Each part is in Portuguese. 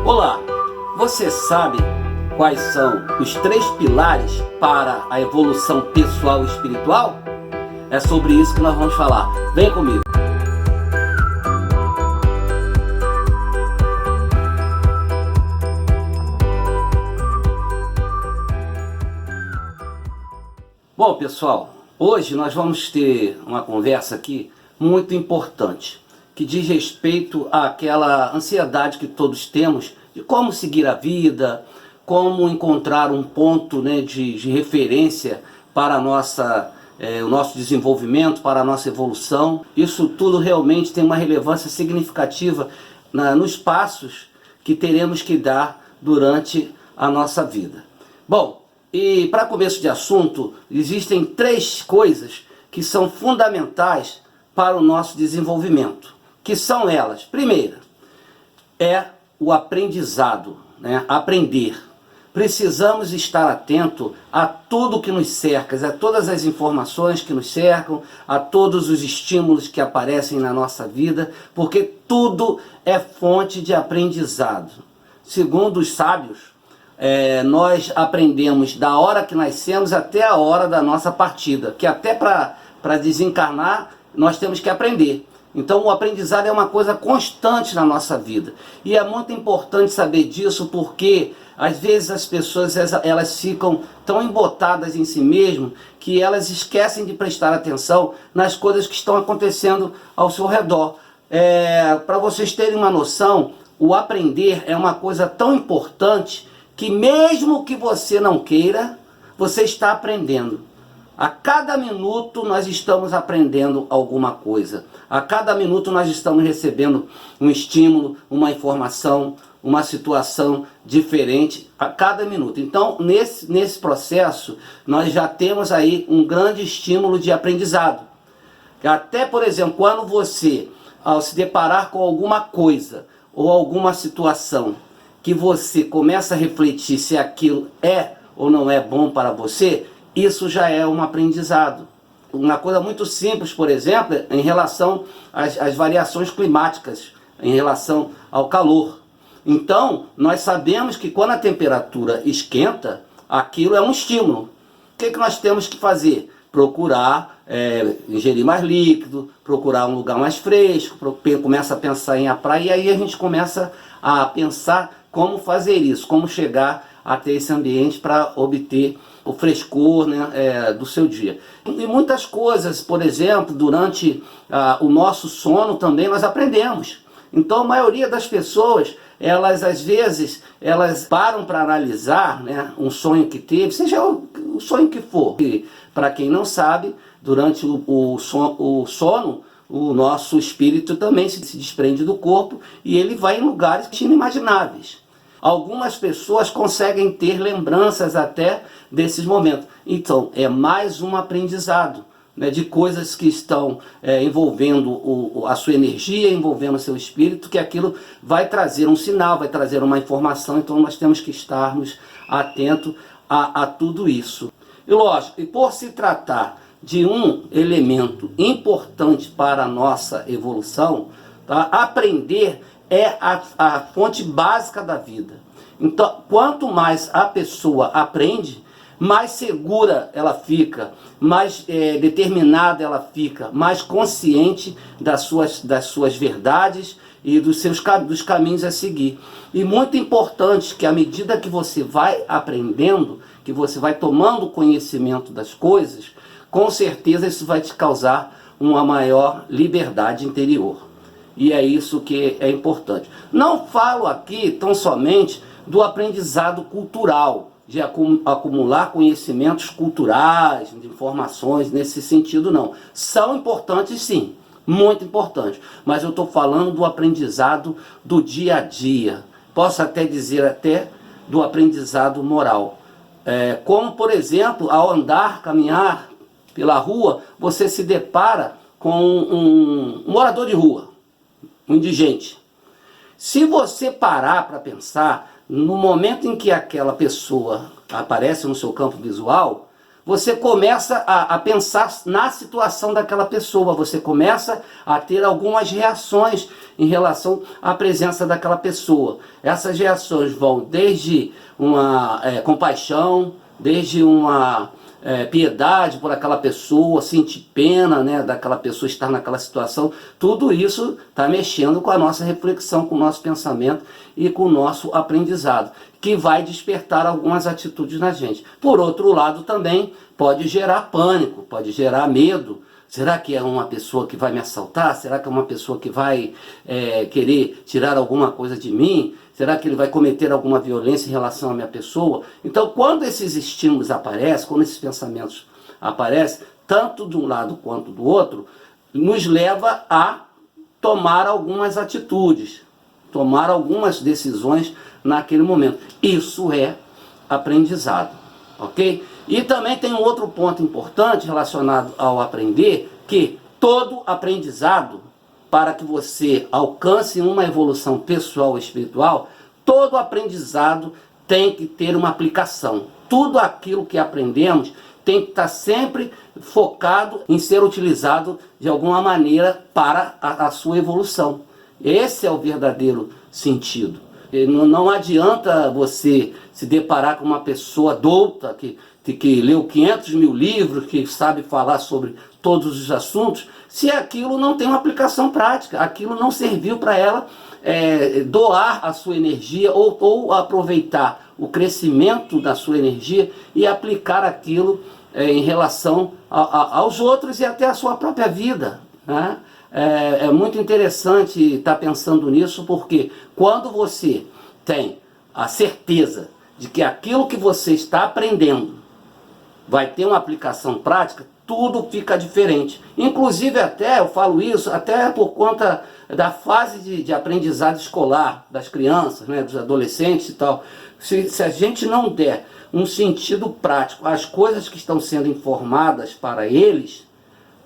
Olá, você sabe quais são os 3 pilares para a evolução pessoal e espiritual? É sobre isso que nós vamos falar. Vem comigo. Bom, pessoal, hoje nós vamos ter uma conversa aqui muito importante, que diz respeito àquela ansiedade que todos temos de como seguir a vida, como encontrar um ponto, de referência para o nosso desenvolvimento, para a nossa evolução. Isso tudo realmente tem uma relevância significativa nos passos que teremos que dar durante a nossa vida. Bom, e para começo de assunto, existem 3 coisas que são fundamentais para o nosso desenvolvimento, que são elas. Primeira, é o aprendizado, aprender. Precisamos estar atento a tudo que nos cerca, a todas as informações que nos cercam, a todos os estímulos que aparecem na nossa vida, porque tudo é fonte de aprendizado. Segundo os sábios, nós aprendemos da hora que nascemos até a hora da nossa partida, que até para desencarnar nós temos que aprender. Então o aprendizado é uma coisa constante na nossa vida. E é muito importante saber disso, porque às vezes as pessoas elas ficam tão embotadas em si mesmas que elas esquecem de prestar atenção nas coisas que estão acontecendo ao seu redor. Para vocês terem uma noção, o aprender é uma coisa tão importante que mesmo que você não queira, você está aprendendo. A cada minuto nós estamos aprendendo alguma coisa. A cada minuto nós estamos recebendo um estímulo, uma informação, uma situação diferente a cada minuto. Então, nesse processo, nós já temos aí um grande estímulo de aprendizado. Até, por exemplo, quando você, ao se deparar com alguma coisa ou alguma situação, que você começa a refletir se aquilo é ou não é bom para você, isso já é um aprendizado. Uma coisa muito simples, por exemplo, em relação às variações climáticas, em relação ao calor. Então, nós sabemos que quando a temperatura esquenta, aquilo é um estímulo. O que nós temos que fazer? Procurar ingerir mais líquido, procurar um lugar mais fresco, começa a pensar em a praia, e aí a gente começa a pensar como fazer isso, como chegar até esse ambiente para obter o frescor do seu dia. E muitas coisas, por exemplo, durante o nosso sono também nós aprendemos. Então a maioria das pessoas, elas às vezes, elas param para analisar um sonho que teve, seja o sonho que for. Para quem não sabe, durante o sono, o nosso espírito também se desprende do corpo e ele vai em lugares inimagináveis. Algumas pessoas conseguem ter lembranças até desses momentos. Então, é mais um aprendizado de coisas que estão envolvendo a sua energia, envolvendo o seu espírito, que aquilo vai trazer um sinal, vai trazer uma informação. Então, nós temos que estarmos atentos a tudo isso. E lógico, e por se tratar de um elemento importante para a nossa evolução, tá? Aprender é a fonte básica da vida. Então, quanto mais a pessoa aprende, mais segura ela fica, mais determinada ela fica, mais consciente das suas verdades e dos caminhos a seguir. E muito importante que à medida que você vai aprendendo, que você vai tomando conhecimento das coisas, com certeza isso vai te causar uma maior liberdade interior. E é isso que é importante. Não falo aqui tão somente do aprendizado cultural, de acumular conhecimentos culturais, de informações nesse sentido, não. São importantes sim, muito importantes. Mas eu estou falando do aprendizado do dia a dia. Posso até dizer até do aprendizado moral. Como, por exemplo, ao andar, caminhar pela rua, você se depara com um morador de rua, um indigente. Se você parar para pensar, no momento em que aquela pessoa aparece no seu campo visual, você começa a pensar na situação daquela pessoa, você começa a ter algumas reações em relação à presença daquela pessoa. Essas reações vão desde uma compaixão, desde uma piedade por aquela pessoa, sentir pena, né, daquela pessoa estar naquela situação. Tudo isso está mexendo com a nossa reflexão, com o nosso pensamento e com o nosso aprendizado, que vai despertar algumas atitudes na gente. Por outro lado, também pode gerar pânico, pode gerar medo. Será que é uma pessoa que vai me assaltar? Será que é uma pessoa que vai querer tirar alguma coisa de mim? Será que ele vai cometer alguma violência em relação à minha pessoa? Então, quando esses estímulos aparecem, quando esses pensamentos aparecem, tanto de um lado quanto do outro, nos leva a tomar algumas atitudes, tomar algumas decisões naquele momento. Isso é aprendizado, ok? E também tem um outro ponto importante relacionado ao aprender, que todo aprendizado, para que você alcance uma evolução pessoal e espiritual, todo aprendizado tem que ter uma aplicação. Tudo aquilo que aprendemos tem que estar sempre focado em ser utilizado de alguma maneira para a sua evolução. Esse é o verdadeiro sentido. Não adianta você se deparar com uma pessoa douta que leu 500 mil livros, que sabe falar sobre todos os assuntos, se aquilo não tem uma aplicação prática, aquilo não serviu para ela doar a sua energia ou aproveitar o crescimento da sua energia e aplicar aquilo em relação aos outros e até a sua própria vida, né? É muito interessante estar pensando nisso, porque quando você tem a certeza de que aquilo que você está aprendendo vai ter uma aplicação prática, tudo fica diferente. Inclusive até, eu falo isso, até por conta da fase de aprendizado escolar das crianças, né, dos adolescentes e tal. Se a gente não der um sentido prático às coisas que estão sendo informadas para eles,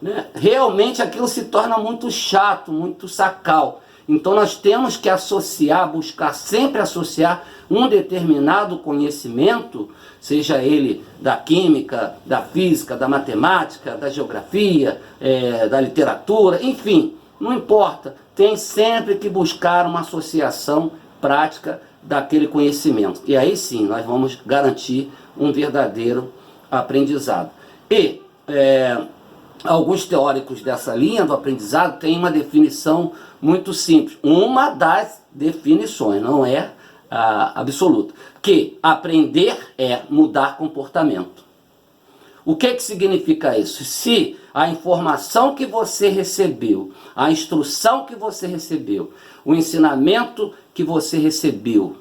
né, realmente aquilo se torna muito chato, muito sacal. Então nós temos que associar, buscar sempre associar um determinado conhecimento, seja ele da química, da física, da matemática, da geografia, da literatura, enfim, não importa. Tem sempre que buscar uma associação prática daquele conhecimento. E aí sim nós vamos garantir um verdadeiro aprendizado. E alguns teóricos dessa linha do aprendizado têm uma definição muito simples. Uma das definições, não é absoluta, que aprender é mudar comportamento. O que significa isso? Se a informação que você recebeu, a instrução que você recebeu, o ensinamento que você recebeu,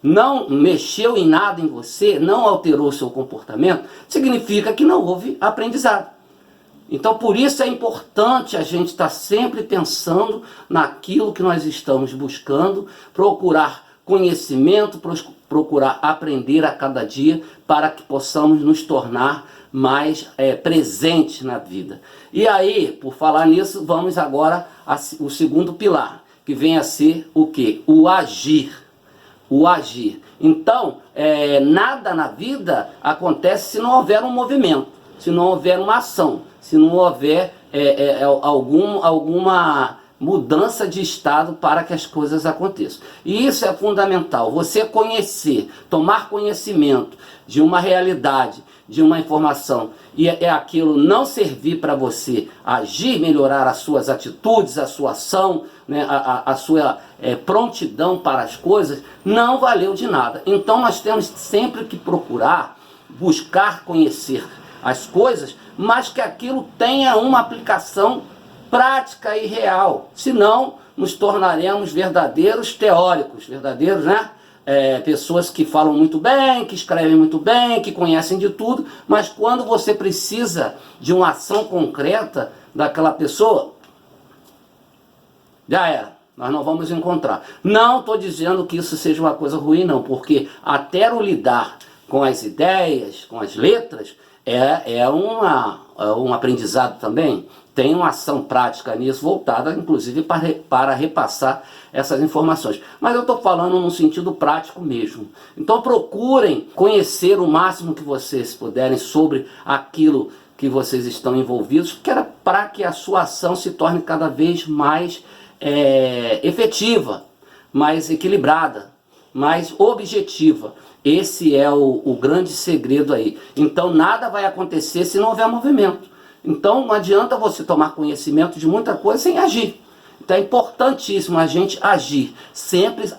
não mexeu em nada em você, não alterou o seu comportamento, significa que não houve aprendizado. Então, por isso é importante a gente estar sempre pensando naquilo que nós estamos buscando, procurar conhecimento, procurar aprender a cada dia para que possamos nos tornar mais presentes na vida. E aí, por falar nisso, vamos agora ao segundo pilar, que vem a ser o quê? O agir. O agir. Então, nada na vida acontece se não houver um movimento, se não houver uma ação, se não houver alguma mudança de estado para que as coisas aconteçam. E isso é fundamental, você conhecer, tomar conhecimento de uma realidade, de uma informação, e aquilo não servir para você agir, melhorar as suas atitudes, a sua ação, né, a sua prontidão para as coisas, não valeu de nada. Então nós temos sempre que procurar, buscar conhecer as coisas, mas que aquilo tenha uma aplicação prática e real, senão nos tornaremos verdadeiros teóricos, verdadeiros, né? Pessoas que falam muito bem, que escrevem muito bem, que conhecem de tudo, mas quando você precisa de uma ação concreta daquela pessoa, já era, nós não vamos encontrar. Não estou dizendo que isso seja uma coisa ruim, não, porque até o lidar com as ideias, com as letras, um aprendizado também, tem uma ação prática nisso, voltada inclusive para repassar essas informações. Mas eu estou falando no sentido prático mesmo. Então procurem conhecer o máximo que vocês puderem sobre aquilo que vocês estão envolvidos, que era para que a sua ação se torne cada vez mais efetiva, mais equilibrada, mais objetiva. Esse é o grande segredo aí. Então nada vai acontecer se não houver movimento. Então não adianta você tomar conhecimento de muita coisa sem agir. Então é importantíssimo a gente agir. Sempre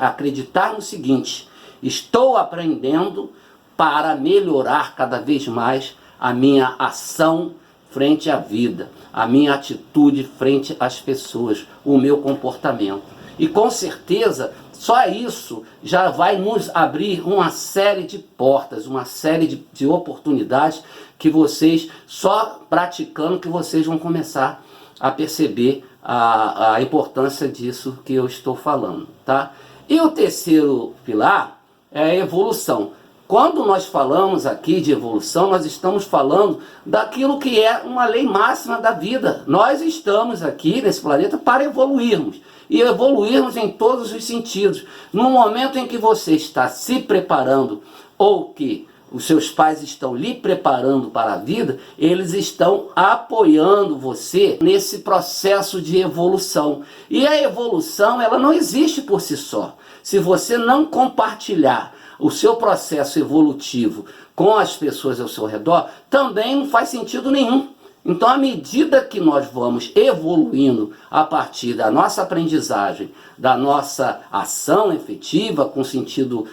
acreditar no seguinte: estou aprendendo para melhorar cada vez mais a minha ação frente à vida, a minha atitude frente às pessoas, o meu comportamento. E com certeza, só isso já vai nos abrir uma série de portas, uma série de oportunidades que vocês, só praticando, que vocês vão começar a perceber a importância disso que eu estou falando, tá? E o terceiro pilar é a evolução. Quando nós falamos aqui de evolução, nós estamos falando daquilo que é uma lei máxima da vida. Nós estamos aqui nesse planeta para evoluirmos. E evoluirmos em todos os sentidos. No momento em que você está se preparando, ou que os seus pais estão lhe preparando para a vida, eles estão apoiando você nesse processo de evolução. E a evolução, ela não existe por si só. Se você não compartilhar o seu processo evolutivo com as pessoas ao seu redor, também não faz sentido nenhum. Então, à medida que nós vamos evoluindo a partir da nossa aprendizagem, da nossa ação efetiva, com sentido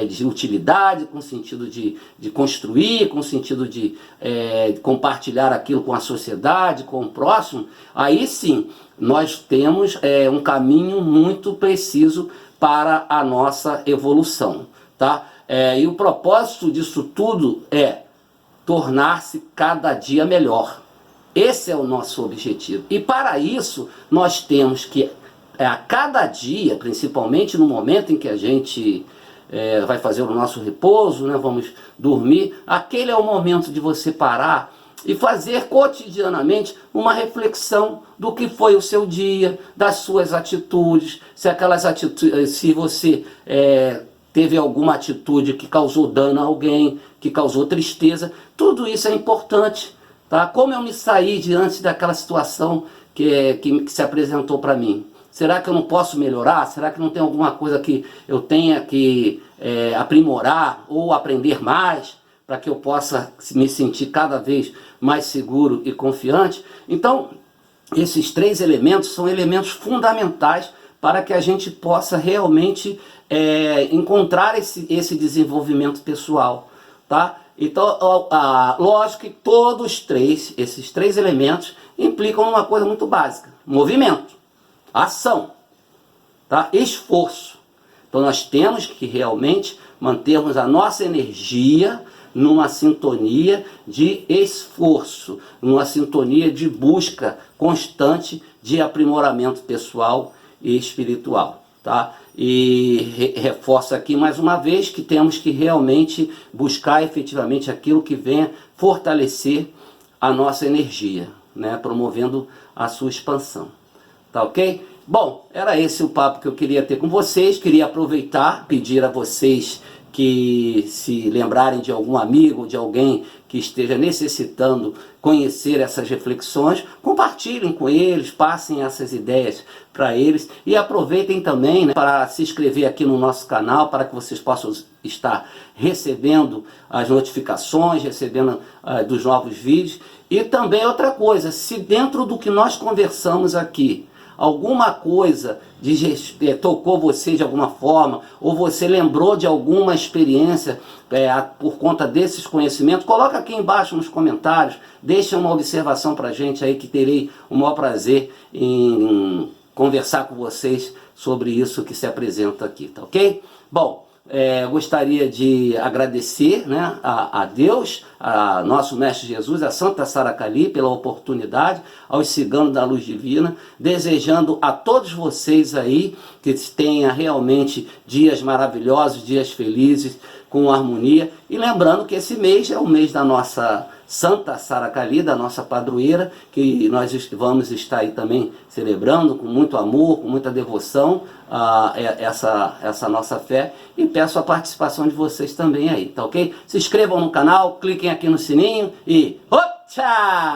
de utilidade, com sentido de construir, com sentido de compartilhar aquilo com a sociedade, com o próximo, aí sim, nós temos um caminho muito preciso para a nossa evolução, tá? E o propósito disso tudo é tornar-se cada dia melhor. Esse é o nosso objetivo. E para isso, nós temos que, a cada dia, principalmente no momento em que a gente vai fazer o nosso repouso, né, vamos dormir, aquele é o momento de você parar e fazer cotidianamente uma reflexão do que foi o seu dia, das suas atitudes, se você teve alguma atitude que causou dano a alguém, que causou tristeza, tudo isso é importante. Tá? Como eu me saí diante daquela situação que se apresentou para mim? Será que eu não posso melhorar? Será que não tem alguma coisa que eu tenha que aprimorar ou aprender mais para que eu possa me sentir cada vez mais seguro e confiante? Então, esses três elementos são elementos fundamentais para que a gente possa realmente encontrar esse desenvolvimento pessoal, tá? Então, lógico que esses três elementos implicam uma coisa muito básica: movimento, ação, tá? Esforço. Então nós temos que realmente mantermos a nossa energia numa sintonia de esforço, numa sintonia de busca constante de aprimoramento pessoal e espiritual, tá? E reforço aqui mais uma vez que temos que realmente buscar efetivamente aquilo que venha fortalecer a nossa energia, né? Promovendo a sua expansão. Tá ok? Bom, era esse o papo que eu queria ter com vocês. Queria aproveitar, pedir a vocês que, se lembrarem de algum amigo, de alguém que esteja necessitando conhecer essas reflexões, compartilhem com eles, passem essas ideias para eles e aproveitem também, né, para se inscrever aqui no nosso canal, para que vocês possam estar recebendo as notificações, recebendo dos novos vídeos. E também outra coisa, se dentro do que nós conversamos aqui, alguma coisa tocou você de alguma forma, ou você lembrou de alguma experiência por conta desses conhecimentos, coloca aqui embaixo nos comentários, deixa uma observação pra gente aí, que terei o maior prazer em conversar com vocês sobre isso que se apresenta aqui, tá ok? Bom, gostaria de agradecer, né, a Deus, a nosso Mestre Jesus, a Santa Sara Kali, pela oportunidade, aos ciganos da luz divina, desejando a todos vocês aí que tenham realmente dias maravilhosos, dias felizes, com harmonia. E lembrando que esse mês é o mês da nossa Santa Sara Cali, da nossa padroeira, que nós vamos estar aí também celebrando com muito amor, com muita devoção, essa nossa fé. E peço a participação de vocês também aí, tá ok? Se inscrevam no canal, cliquem aqui no sininho e tchau!